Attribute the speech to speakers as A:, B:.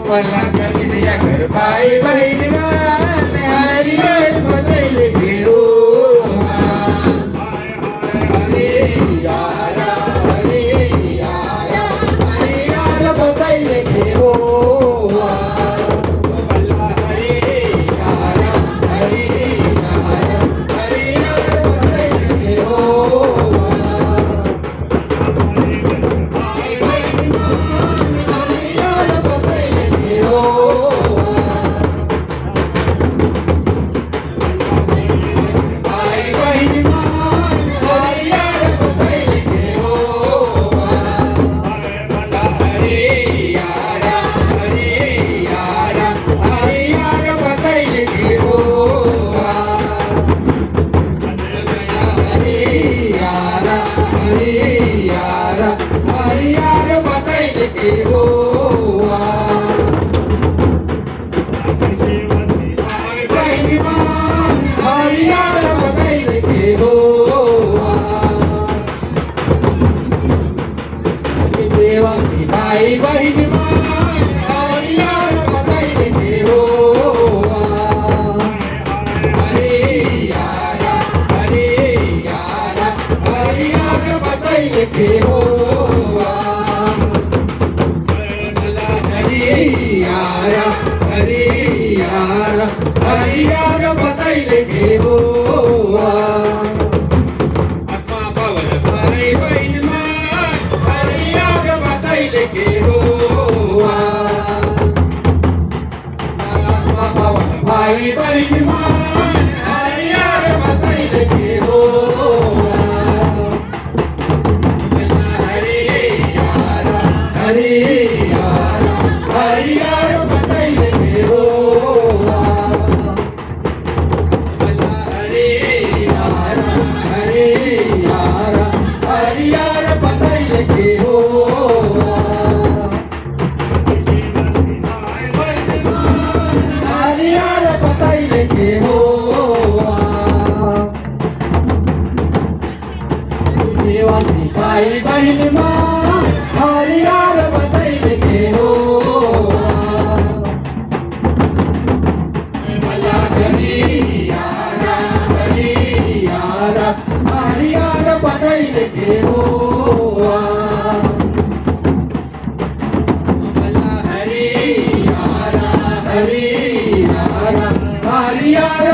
A: मला करीन या घर बाई बहीण हरी बसैले घेऊ हरे यारा हरे यारा हरे यार बसैले घेऊ भाई बहिणी हरी यार बसैले घेऊ हरे यारा हरे यारा हरी यार बसैले घेऊ हरे यारा हरे यारा हरी यार बसैले घेऊ आत्मा पावन भाई बहिणी हरी यार बसैले घेऊ आत्मा पावन भाई बहिणी हरी यार बसैले घेऊ हरे यारा हरे यारा हरी यार बसैले घेऊ हरे यारा हरे यारा हरी यार बसैले घेऊ हरी यार बसैले घेऊ देवाची भाई बहिणी हरी यार बसैले घेऊ मला घरी यारा हरी यारा हरी यार बसैले घेऊ मला हरी यारा हरी यारा हरी यार